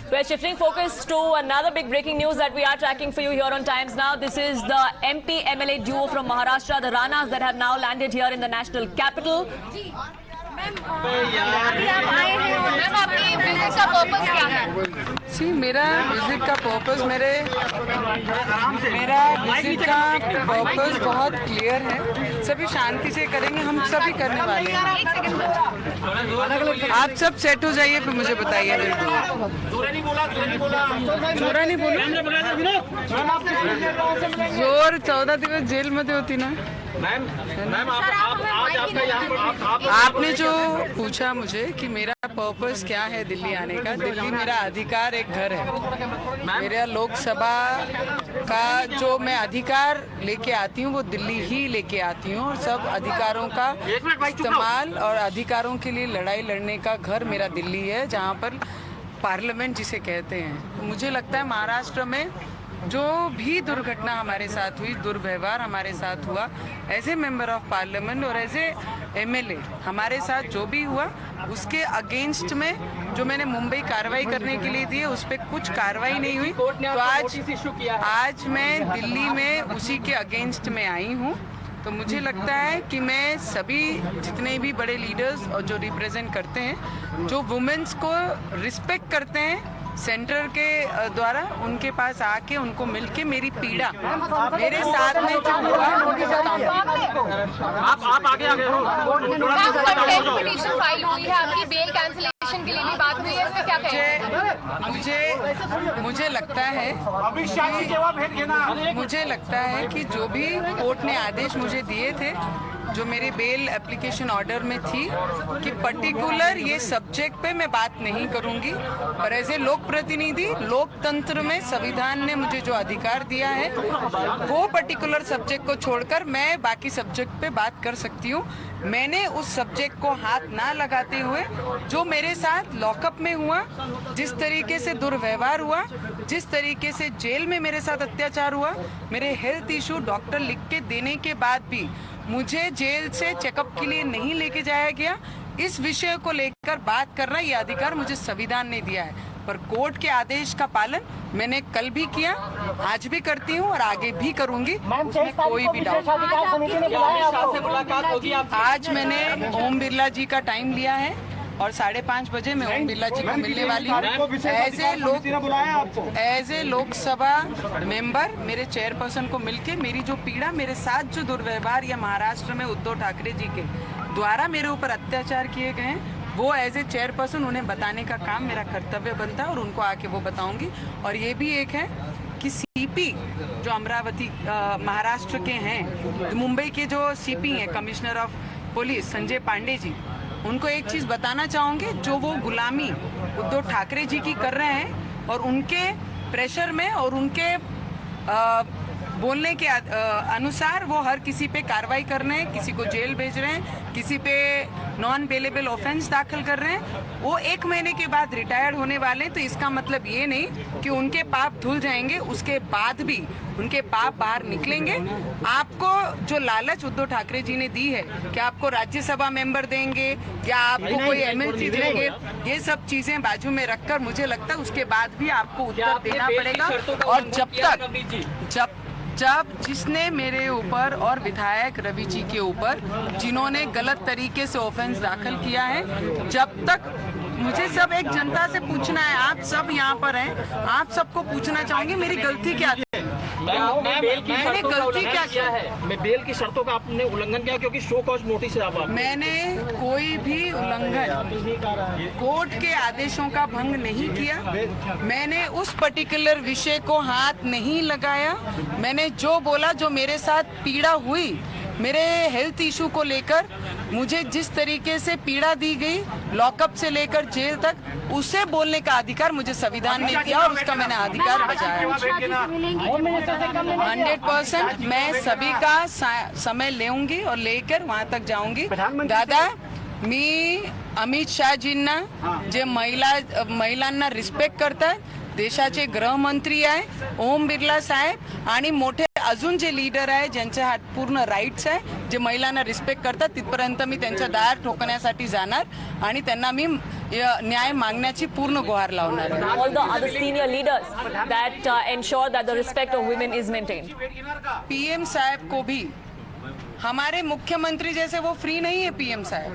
We're shifting focus to another big breaking news that we are tracking for you here on Times Now. This is the MP MLA duo from Maharashtra, the Ranas, that have now landed here in the national capital. मेरा visit का purpose बहुत clear है। सभी शांति से करेंगे, हम सभी करने वाले हैं। आप सब सेट हो जाइए, फिर मुझे बताइए। जोरा नहीं बोला। जोर 14 दिवस जेल मध्ये होती ना। मैम आपने जो पूछा मुझे कि मेरा पर्पस क्या है दिल्ली आने का, दिल्ली मेरा अधिकार एक घर है। मेरा लोकसभा का जो मैं अधिकार लेके आती हूँ वो दिल्ली ही लेके आती हूँ, और सब अधिकारों का इस्तेमाल और अधिकारों के लिए लड़ाई लड़ने का घर मेरा दिल्ली है, जहाँ पर पार्लियामेंट जिसे कहते हैं। मुझे लगता है महाराष्ट्र में जो भी दुर्घटना हमारे साथ हुई, दुर्व्यवहार हमारे साथ हुआ, as a member of parliament और एज ए एमएलए हमारे साथ जो भी हुआ, उसके अगेंस्ट में जो मैंने मुंबई कार्रवाई करने के लिए दी है, उस पर कुछ कार्रवाई नहीं हुई। तो आज मैं दिल्ली में उसी के अगेंस्ट में आई हूँ। तो मुझे लगता है कि मैं सभी जितने भी बड़े लीडर्स और जो रिप्रेजेंट करते हैं, जो वुमेन्स को रिस्पेक्ट करते हैं सेंटर के द्वारा, उनके पास आके उनको मिलके मेरी पीड़ा मेरे साथ में जो हुआ उनको बताऊंगी। आप आगे हो। पिटीशन फाइल हुई है, आपकी बेल कैंसिलेशन के लिए भी बात हुई है, इसमें क्या कहेंगे? मुझे लगता है कि जो भी कोर्ट ने आदेश मुझे दिए थे, जो मेरे बेल एप्लीकेशन ऑर्डर में थी कि पर्टिकुलर ये सब्जेक्ट पे मैं बात नहीं करूंगी, पर एज ए लोक प्रतिनिधि लोकतंत्र में संविधान ने मुझे जो अधिकार दिया है वो पर्टिकुलर सब्जेक्ट को छोड़कर मैं बाकी सब्जेक्ट पे बात कर सकती हूँ। मैंने उस सब्जेक्ट को हाथ ना लगाते हुए जो मेरे साथ लॉकअप में हुआ, जिस तरीके से दुर्व्यवहार हुआ, जिस तरीके से जेल में मेरे साथ अत्याचार हुआ, मेरे हेल्थ इशू डॉक्टर लिख के देने के बाद भी मुझे जेल से चेकअप के लिए नहीं लेके जाया गया, इस विषय को लेकर बात करना ये अधिकार मुझे संविधान ने दिया है। पर कोर्ट के आदेश का पालन मैंने कल भी किया, आज भी करती हूँ और आगे भी करूंगी, उसमें कोई भी डाउट नहीं। आज मैंने ओम बिरला जी का टाइम लिया है और 5:30 बजे मैं ओम बिरला जी को मिलने वाली हूँ। एज ए लोकसभा मेंबर मेरे चेयरपर्सन को मिलके मेरी जो पीड़ा, मेरे साथ जो दुर्व्यवहार या महाराष्ट्र में उद्धव ठाकरे जी के द्वारा मेरे ऊपर अत्याचार किए गए हैं, वो एज ए चेयरपर्सन उन्हें बताने का काम मेरा कर्तव्य बनता है और उनको आके वो बताऊंगी। और ये भी एक है कि सीपी जो अमरावती महाराष्ट्र के हैं, मुंबई के जो सीपी हैं, commissioner of police Sanjay Pandey ji, उनको एक चीज बताना चाहूंगी, जो वो गुलामी उद्धव ठाकरे जी की कर रहे हैं और उनके प्रेशर में और उनके बोलने के अनुसार वो हर किसी पे कार्रवाई कर रहे हैं, किसी को जेल भेज रहे हैं, किसी पे नॉन बेलेबल ऑफेंस दाखिल कर रहे हैं। वो 1 महीने के बाद रिटायर्ड होने वाले हैं, तो इसका मतलब ये नहीं कि उनके पाप धुल जाएंगे, उसके बाद भी उनके पाप बाहर निकलेंगे। आपको जो लालच उद्धव ठाकरे जी ने दी है कि आपको राज्यसभा मेंबर देंगे या आपको कोई एमएलसी देंगे, ये सब चीजें बाजू में रखकर मुझे लगता है उसके बाद भी आपको उत्तर देना पड़ेगा। और जब जिसने मेरे ऊपर और विधायक रवि जी के ऊपर जिन्होंने गलत तरीके से ऑफेंस दाखिल किया है, जब तक मुझे सब एक जनता से पूछना है, आप सब यहाँ पर हैं, आप सबको पूछना चाहूंगी मेरी गलती क्या थी, मैंने गलती क्या किया है। मैं बेल की शर्तों का आपने उल्लंघन किया क्योंकि शो कॉज नोटिस है आप। मैंने कोई भी उल्लंघन, कोर्ट के आदेशों का भंग नहीं किया, मैंने उस पर्टिकुलर विषय को हाथ नहीं लगाया। मैंने जो बोला, जो मेरे साथ पीड़ा हुई, मेरे हेल्थ इशू को लेकर मुझे जिस तरीके से पीड़ा दी गई, लॉकअप से लेकर जेल तक, उसे बोलने का अधिकार मुझे संविधान ने दिया और उसका मैंने अधिकार बजाया। 100% मैं सभी का समय लेऊंगी और लेकर वहां तक जाऊंगी। दादा, मी अमित शहाजींना जे महिलांना रिस्पेक्ट करतात, देशाचे गृहमंत्री आहे ओम बिर्ला साहेब आणि मोठे अजून जे लीडर आहे ज्यांचे हात पूर्ण राईट्स आहे, जे महिलांना रिस्पेक्ट करतात, तिथपर्यंत मी त्यांच्या दार ठोकण्यासाठी जाणार आणि त्यांना मी न्याय मागण्याची पूर्ण गुहार लावणार आहे. All the other senior leaders that ensure that the respect of women is maintained. PM साहब को भी, हमारे मुख्यमंत्री जैसे वो फ्री नहीं है पीएम साहब.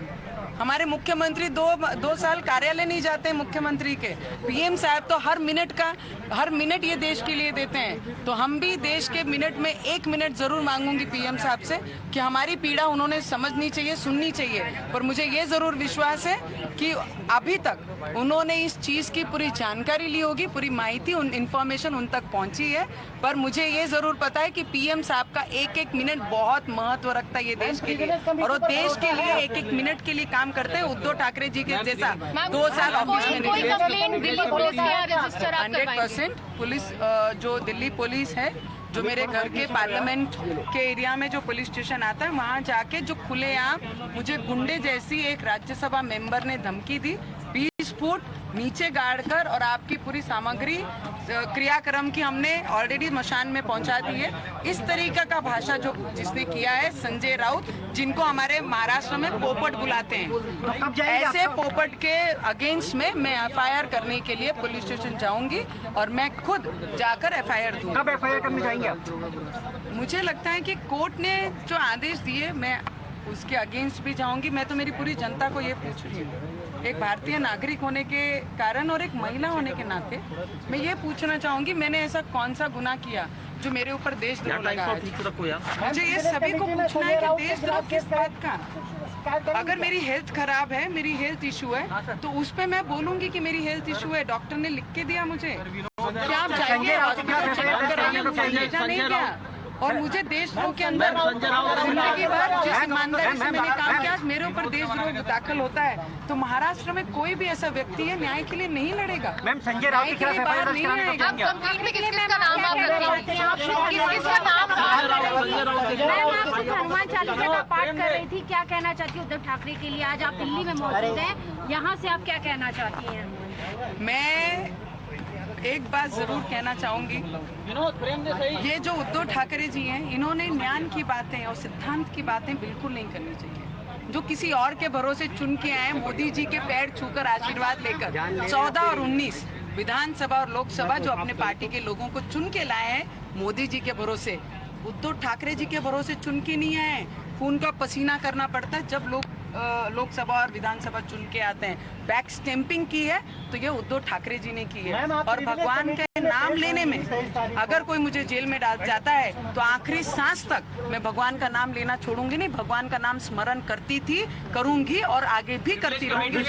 हमारे मुख्यमंत्री दो साल कार्यालय नहीं जाते हैं मुख्यमंत्री के. पीएम साहब तो हर मिनट ये देश के लिए देते हैं. तो हम भी देश के मिनट में 1 मिनट जरूर मांगूंगी पीएम साहब से कि हमारी पीड़ा उन्होंने समझनी चाहिए, सुननी चाहिए. पर मुझे ये जरूर विश्वास है कि अभी तक उन्होंने इस चीज की पूरी जानकारी ली होगी, पूरी माहिती इंफॉर्मेशन उन तक पहुंची है. पर मुझे ये जरूर पता है कि पीएम साहब का 1-1 मिनट बहुत महत्व रखता है ये देश के लिए, और वो देश के लिए 1-1 मिनट के लिए काम करते हैं. उद्धव ठाकरे जी के जैसा 2 साल ऑफिस में कोई नहीं कंप्लेंट दिल्ली पुलिस के यहाँ रजिस्टर आप करवाएंगे? 100% पुलिस, जो दिल्ली पुलिस है, जो मेरे घर के पार्लियामेंट के एरिया में जो पुलिस स्टेशन आता है, वहाँ जाके जो खुलेआम मुझे गुंडे जैसी एक राज्यसभा मेंबर ने धमकी दी, 20 फुट नीचे गाड़ कर, और आपकी पूरी सामग्री क्रियाक्रम की हमने ऑलरेडी मशान में पहुंचा दी है. इस तरीका का भाषा जो जिसने किया है संजय राउत, जिनको हमारे महाराष्ट्र में पोपट बुलाते हैं, ऐसे पोपट के अगेंस्ट में मैं एफआईआर करने के लिए पुलिस स्टेशन जाऊंगी और मैं खुद जाकर एफआईआर दूंगी. कब एफआईआर करने जाएंगे आप? मुझे लगता है कि कोर्ट ने जो आदेश दिए मैं उसके अगेंस्ट भी जाऊंगी. मैं तो मेरी पूरी जनता को ये पूछ रही हूँ, एक भारतीय नागरिक होने के कारण और एक महिला होने के नाते मैं ये पूछना चाहूंगी, मैंने ऐसा कौन सा गुनाह किया जो मेरे ऊपर देशद्रोह लगा है? मुझे ये सभी को पूछना है कि देशद्रोह किस बात का? अगर मेरी हेल्थ खराब है, मेरी हेल्थ इशू है, तो उस पे मैं बोलूंगी कि मेरी हेल्थ इशू है, डॉक्टर ने लिख के दिया मुझे, क्या आप जाइए हॉस्पिटल चेकअप कराइए, मुझे भेजा नहीं क्या? और मुझे देशद्रोह के अंदर जिंदगी भर जिस ईमानदारी से मैंने काम किया, मेरे ऊपर देशद्रोह दाखिल होता है, तो महाराष्ट्र में कोई भी ऐसा व्यक्ति है न्याय के लिए नहीं लड़ेगा, मैम संजय राउत के खिलाफ एफआईआर दर्ज कराने कब जाएंगे आप? कंप्लेंट में किसका नाम आप रखेंगे? किसका नाम मैम आप हनुमान चालीसा का पाठ कर रही थी, क्या कहना चाहती है उद्धव ठाकरे के लिए? आज आप दिल्ली में मौजूद हैं, यहाँ से आप क्या कहना चाहती हैं? मैं एक बात जरूर कहना चाहूंगी, ये जो उद्धव ठाकरे जी हैं, इन्होंने ज्ञान की बातें और सिद्धांत की बातें बिल्कुल नहीं करनी चाहिए. जो किसी और के भरोसे चुन के आए, मोदी जी के पैर छूकर आशीर्वाद लेकर 14 और 19 विधानसभा और लोकसभा जो अपने पार्टी के लोगों को चुन के लाए हैं, मोदी जी के भरोसे, उद्धव ठाकरे जी के भरोसे चुन के नहीं आए. खून का पसीना करना पड़ता है जब लोकसभा और विधानसभा चुन के आते हैं. बैक स्टैंपिंग की है तो ये उद्धव ठाकरे जी ने की है. और भगवान के नाम लेने में अगर कोई मुझे जेल में डाल जाता है तो आखिरी सांस तक मैं भगवान का नाम लेना छोड़ूंगी नहीं. भगवान का नाम स्मरण करती थी, करूंगी और आगे भी करती रहूंगी.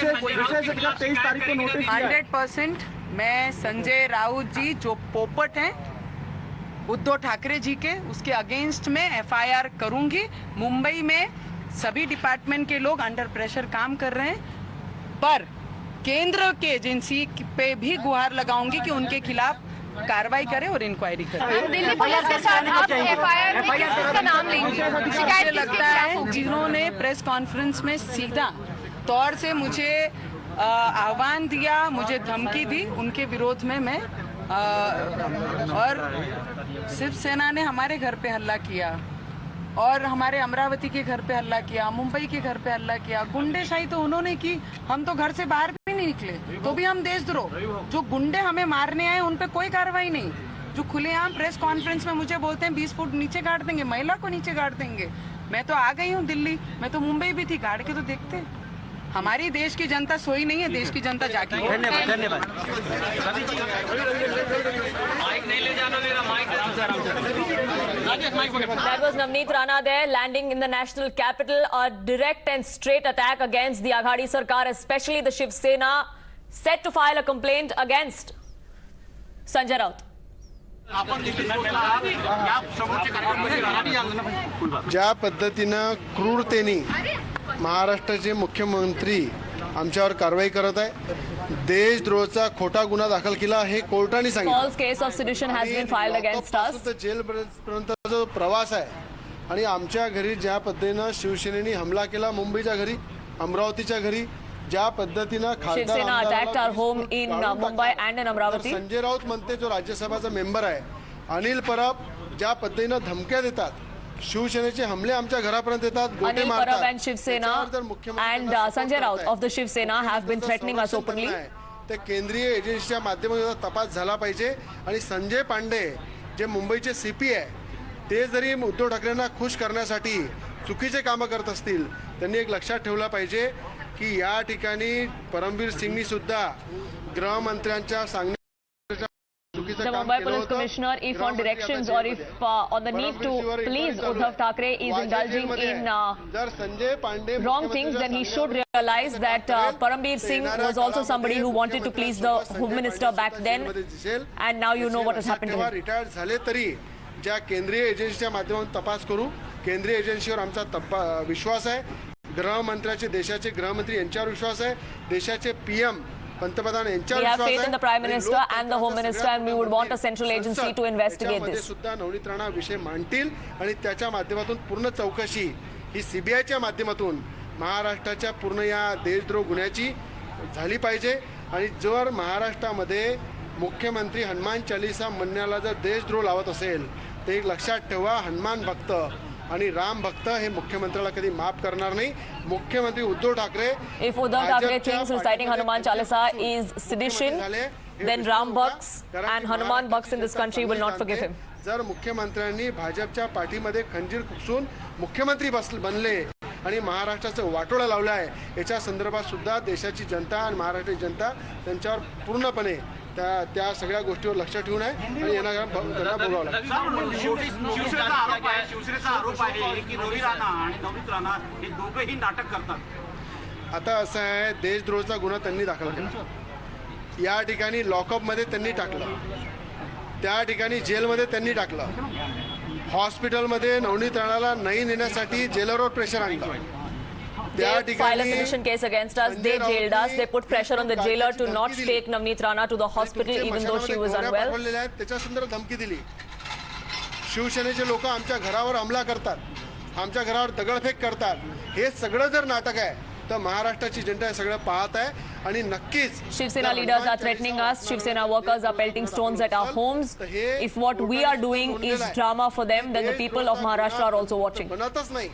100% मैं संजय राउत जी जो पोपट हैं उद्धव ठाकरे जी के, उसके अगेंस्ट में एफआईआर करूंगी. मुंबई में सभी डिपार्टमेंट के लोग अंडर प्रेशर काम कर रहे हैं, पर केंद्र के एजेंसी पे भी गुहार लगाऊंगी कि उनके खिलाफ कार्रवाई करें और इंक्वायरी करें. दिल्ली पुलिस के साथ आप एफआईआर में किसका नाम लेंगे? मुझे लगता है जिन्होंने प्रेस कॉन्फ्रेंस में सीधा तौर से मुझे आह्वान दिया, मुझे धमकी दी, उनके विरोध में मैं और शिवसेना ने हमारे घर पे हल्ला किया और हमारे अमरावती के घर पे हल्ला किया, मुंबई के घर पे हल्ला किया. गुंडेशाही तो उन्होंने की, हम तो घर से बाहर भी नहीं निकले, तो भी हम देशद्रोह. जो गुंडे हमें मारने आए उन पे कोई कार्रवाई नहीं. जो खुलेआम प्रेस कॉन्फ्रेंस में मुझे बोलते हैं 20 फुट नीचे गाड़ देंगे, महिला को नीचे गाड़ देंगे. मैं तो आ गई हूँ दिल्ली, मैं तो मुंबई भी थी, गाड़ के तो देखते. हमारी देश की जनता सोई नहीं है, देश की जनता जागी है. धन्यवाद धन्यवाद. That was Navneet Rana there, landing in the national capital. A direct and straight attack against the Aghadi Sarkar, especially the Shiv Sena, set to file a complaint against Sanjay Raut. ज्या पद्धतीनं क्रूरतेने महाराष्ट्राचे मुख्यमंत्री आमच्यावर कारवाई करत आहे, देशद्रोहाचा खोटा गुन्हा दाखल केला हे कोर्टाने सांगितलं. False case of sedition has been filed against us. जेलपर्यंतचा जो प्रवास आहे आणि आमच्या घरी ज्या पद्धतीनं शिवसेनेने हमला केला, मुंबईच्या घरी, अमरावतीच्या घरी, ज्या पद्धतीनं Shivsena attacked our home in Mumbai and in Amravati. Sanjay Raut म्हणते जो राज्यसभाचा मेंबर आहे, अनिल परब ज्या पद्धतीनं धमक्या देतात, शिवसेनेचे हमले आमच्या घरापर्यंत येतात, गोटे Anil मारतात. Parab and Shiv Sena त्याच्यावर जर मुख्यमंत्री and त्यांना Sanjay support Raut करतायत, of the Shiv Sena have been threatening us संरक्षण openly. त्यांना आहे. ते केंद्रीय एजन्सीच्या माध्यमातून तपास झाला पाहिजे. आणि संजय पांडे जे मुंबईचे CP आहे, ते जरी उद्धव ठाकरेंना खुश करण्यासाठी चुकीचे कामं करत असतील, त्यांनी एक लक्षात ठेवलं पाहिजे की या ठिकाणी परमबीर सिंगनी सुद्धा गृहमंत्र्यांच्या सांगण्याच्या चुकीचं The काम Mumbai केलं Police होतं. Commissioner, if on गृहमंत्री directions आता or if जेलमध्ये on the need to please Uddhav Thackeray is वाजा indulging जेलमध्ये in आहे. जर Sanjay Pande wrong things, then he should realize that Parambir Singh was also somebody who wanted to please the Home Minister back then, and now you know what has happened to him. Retired झाले तरी ज्या केंद्रीय एजन्सीच्या माध्यमातून तपास करू. केंद्रीय एजन्सीवर आमचा विश्वास आहे. गृहमंत्र्याचे, देशाचे गृहमंत्री यांच्यावर विश्वास आहे. देशाचे PM पंतप्रधान यांच्यावर We have विश्वास faith आहे. in the Prime आणि Minister लोक and the Home त्यांचा Minister, सगळ्यात and we would want a मोठी central agency संसद, to investigate त्याच्यामध्ये this. सुद्धा नवनीत राणा विषय मांडतील आणि त्याच्या माध्यमातून पूर्ण चौकशी ही CBIच्या माध्यमातून महाराष्ट्राच्या पूर्ण या देशद्रोह गुन्ह्याची झाली पाहिजे. आणि जर महाराष्ट्रामध्ये मुख्यमंत्री हनुमान चालीसा म्हणण्याला जर देशद्रोह लावत असेल, तर एक लक्षात ठेवा, हनुमान भक्त आणि राम भक्त हे मुख्यमंत्र्याला कधी माफ करणार नाही. मुख्यमंत्री Uddhav Thackeray If Uddhav Thackeray thinks reciting Hanuman Chalisa is sedition, then Ram Bhaks and Hanuman Bhaks in this country will not forgive him. जर मुख्यमंत्र्यांनी भाजपच्या पाठीमध्ये खंजीर खुपसून मुख्यमंत्री बनले आणि महाराष्ट्राचं वाटोळं लावलं आहे, याच्या संदर्भात सुद्धा देशाची जनता आणि महाराष्ट्राची जनता त्यांच्यावर पूर्णपणे त्या सगळ्या गोष्टीवर लक्ष ठेवून आहे आणि यांना भोगावं लागेल. शिवसेनेचा आरोप आहे की रवी राणा आणि नवनीत राणा हे दोघंही नाटक करतात. आता असं आहे, देशद्रोहाचा गुन्हा त्यांनी दाखल केला. या ठिकाणी लॉकअपमध्ये त्यांनी टाकलं, त्या ठिकाणी जेलमध्ये त्यांनी टाकलं. हॉस्पिटलमध्ये नवनीत राणाला नाही नेण्यासाठी जेलरवर प्रेशर आणलं. They filed a sedition case against us. They jailed us. They put pressure on the jailer to not take Navneet Rana to the hospital even though she was unwell. त्याच्या संदर्भात धमकी दिली. शिवसेनेचे लोक आमच्या घरावर हमला करतात, आमच्या घरावर दगडफेक करतात. हे सगळं जर नाटक आहे तर महाराष्ट्राची जनता हे सगळं पाहत आहे. आणि नक्कीच Shiv Sena leaders are threatening us. Shiv Sena workers are pelting stones at our homes. If what we are doing is drama for them, then the people of Maharashtra are also watching. बनतच नाही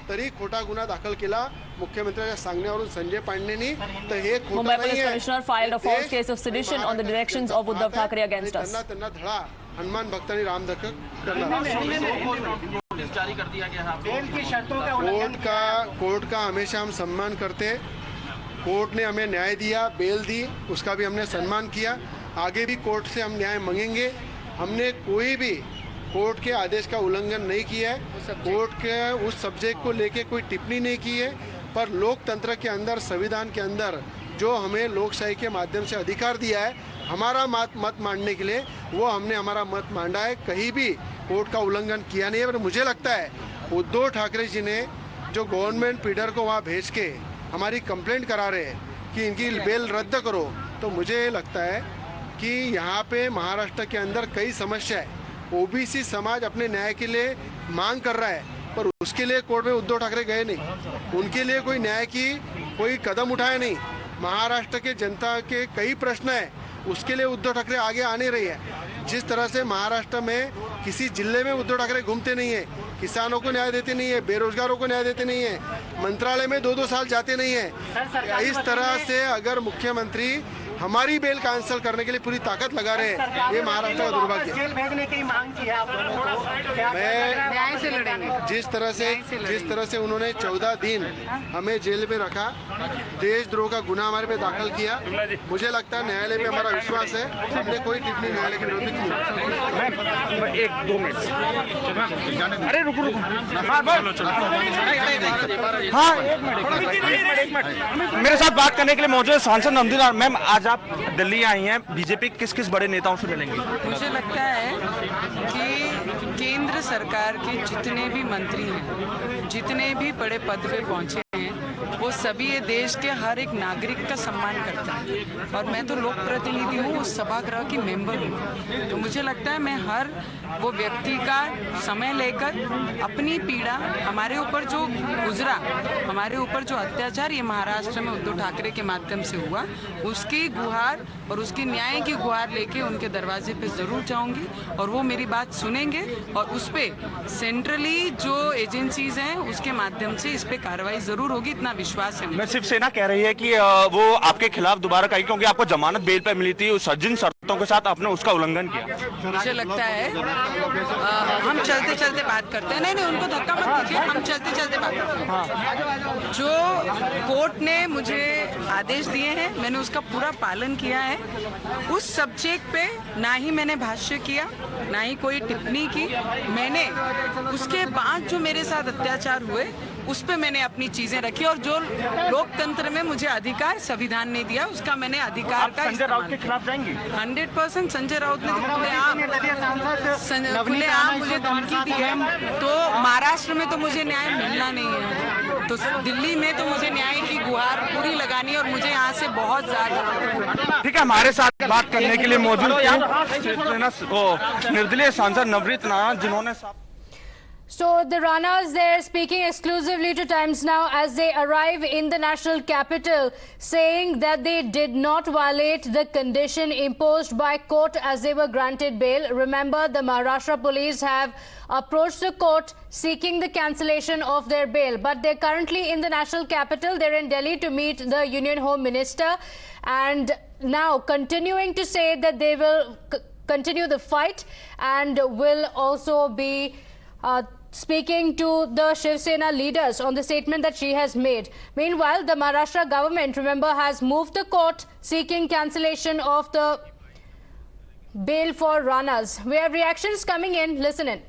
तरी खोटा गुन्हा दाखल केला मुख्यमंत्र्यांच्या सांगण्यावरून संजय पांडेंनी. तर हे खोटं Mumbai Police नाहीये. Commissioner filed a false देश case of sedition on the directions of Uddhav Thackeray against us. त्यांना धडा हनुमान भक्त आणि राम भक्त करणार. नोटिस जारी कर दिया गया है. कोर्ट का हमेशा हम सम्मान करते. कोर्ट ने हमें न्याय दिया, बेल दी, उसका भी हमने सम्मान किया. आगे भी कोर्ट से हम न्याय मांगेंगे. हमने कोई भी कोर्ट के आदेश का उल्लंघन नहीं किया है. कोर्ट के उस सब्जेक्ट को लेके कोई टिप्पणी नहीं की है. पर लोकतंत्र के अंदर, संविधान के अंदर जो हमें लोकशाही के माध्यम से अधिकार दिया है हमारा मत मांडने के लिए, वो हमने हमारा मत मांडा है. कहीं भी कोर्ट का उल्लंघन किया नहीं है. पर मुझे लगता है उद्धव ठाकरे जी ने जो गवर्नमेंट पीडर को वहाँ भेज के हमारी कंप्लेंट करा रहे हैं कि इनकी बेल रद्द करो, तो मुझे लगता है कि यहाँ पे महाराष्ट्र के अंदर कई समस्या है. ओबीसी समाज अपने न्याय के लिए मांग कर रहा है, पर उसके लिए कोर्ट में उद्धव ठाकरे गए नहीं. उनके लिए कोई न्याय की कोई कदम उठाया नहीं. महाराष्ट्र के जनता के कई प्रश्न है, उसके लिए उद्धव ठाकरे आगे आ नहीं रही है. जिस तरह से महाराष्ट्र में किसी जिले में उद्धव ठाकरे घूमते नहीं है, किसानों को न्याय देते नहीं है, बेरोजगारों को न्याय देते नहीं है, मंत्रालय में 2-2 साल जाते नहीं है. इस तरह से अगर मुख्यमंत्री हमारी बेल कैंसिल करने के लिए पूरी ताकत लगा रहे हैं, ये महाराष्ट्र का दुर्भाग्य है. जेल भेजने की मांग की है आप दोनों को. मैं न्याय से लड़ेंगे. जिस तरह से उन्होंने 14 दिन हमें जेल में रखा, देशद्रोह का गुनाह हमारे पे दाखल किया, मुझे लगता है न्यायालय में हमारा विश्वास है. हमने कोई टिप्पणी न्यायालय के विरुद्ध की. 1-2 मिनट. अरे रुको. मेरे साथ बात करने के लिए मौजूद है सांसद नवनीत राणा. मैम, आज आप दिल्ली आई हैं, बीजेपी किस किस बड़े नेताओं से मिलेंगे? मुझे लगता है कि केंद्र सरकार के जितने भी मंत्री हैं, जितने भी बड़े पद पे पहुंचे हैं, वो सभी ये देश के हर एक नागरिक का सम्मान करता है और मैं तो लोक प्रतिनिधि हूँ, उस सभागृह की मेंबर हूँ। तो मुझे लगता है मैं हर वो व्यक्ति का समय लेकर अपनी पीड़ा, हमारे ऊपर जो गुजरा, हमारे ऊपर जो अत्याचार ये महाराष्ट्र में उद्धव ठाकरे के माध्यम से हुआ, उसकी गुहार और उसकी न्याय की गुहार लेके उनके दरवाजे पे जरूर जाऊंगी और वो मेरी बात सुनेंगे और उस पे सेंट्रली जो एजेंसीज हैं उसके माध्यम से इस पे कार्रवाई जरूर होगी, इतना विश्वास है मुझे। शिवसेना कह रही है कि वो आपके खिलाफ दोबारा कही क्योंकि आपको जमानत बेल पर मिली थी, जिन शर्तों के साथ आपने उसका उल्लंघन किया। मुझे लगता है हम चलते चलते बात करते हैं। नहीं, उनको धक्का मत दीजिए, हम चलते चलते बात करते हैं। जो कोर्ट ने मुझे आदेश दिए हैं मैंने उसका पूरा पालन किया है। उस सब्जेक्ट पे ना ही मैंने भाष्य किया, ना ही कोई टिप्पणी की। मैंने उसके बाद जो मेरे साथ अत्याचार हुए उस पे मैंने अपनी चीजें रखी और जो लोकतंत्र में मुझे अधिकार संविधान ने दिया उसका मैंने अधिकार का संजय राउत के खिलाफ जाएंगी 100%। संजय राउत ने खुलेआम मुझे धमकी दी है, तो महाराष्ट्र में तो मुझे न्याय मिलना नहीं है, तो दिल्ली में तो मुझे न्याय की गुहार पूरी लगानी है और मुझे यहाँ से बहुत ज्यादा। ठीक है, हमारे साथ बात करने के लिए मौजूद निर्दलीय सांसद नवनीत राणा जिन्होंने So the Ranas, they're speaking exclusively to Times Now as they arrive in the national capital, saying that they did not violate the condition imposed by court as they were granted bail. Remember, the Maharashtra police have approached the court seeking the cancellation of their bail, but they're currently in the national capital. They're in Delhi to meet the Union Home Minister, and now continuing to say that they will continue the fight and will also be speaking to the Shiv Sena leaders on the statement that she has made. Meanwhile, the Maharashtra government, remember, has moved the court seeking cancellation of the bail for Ranas. We have reactions coming in. Listen in.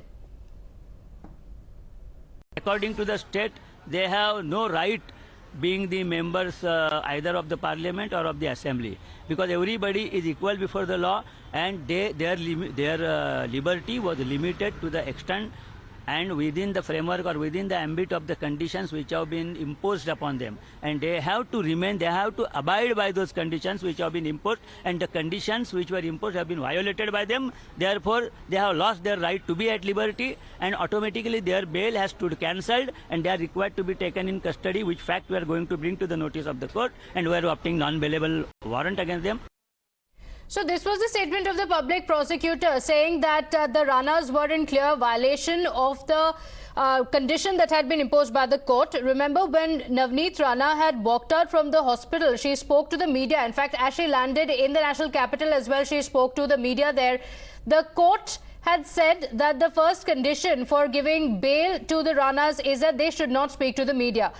According to the state, they have no right being the members either of the parliament or of the assembly, because everybody is equal before the law, and their liberty was limited to the extent and within the framework or within the ambit of the conditions which have been imposed upon them, and they have to remain, they have to abide by those conditions which have been imposed, and the conditions which were imposed have been violated by them. Therefore, they have lost their right to be at liberty, and automatically their bail has to be cancelled, and they are required to be taken in custody, which fact we are going to bring to the notice of the court, and we are opting non-bailable warrant against them. So this was the statement of the public prosecutor saying that the Ranas were in clear violation of the condition that had been imposed by the court. Remember, when Navneet Rana had walked out from the hospital, she spoke to the media. In fact, as she landed in the national capital as well, she spoke to the media there. The court had said that the first condition for giving bail to the Ranas is that they should not speak to the media.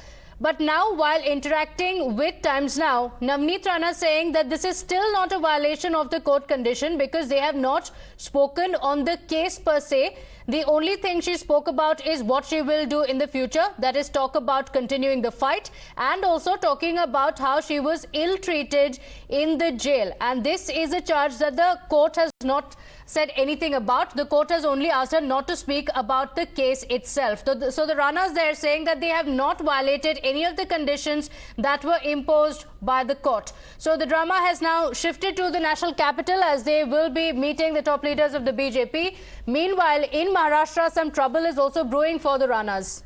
But now, while interacting with Times Now, Navneet Rana saying that this is still not a violation of the court condition because they have not spoken on the case per se. The only thing she spoke about is what she will do in the future, that is talk about continuing the fight, and also talking about how she was ill-treated in the jail. And this is a charge that the court has not said anything about. The court has only asked her not to speak about the case itself. So the Ranas, they are saying that they have not violated any of the conditions that were imposed by the court. So the drama has now shifted to the national capital as they will be meeting the top leaders of the BJP. Meanwhile, in Maharashtra, some trouble is also brewing for the Ranas.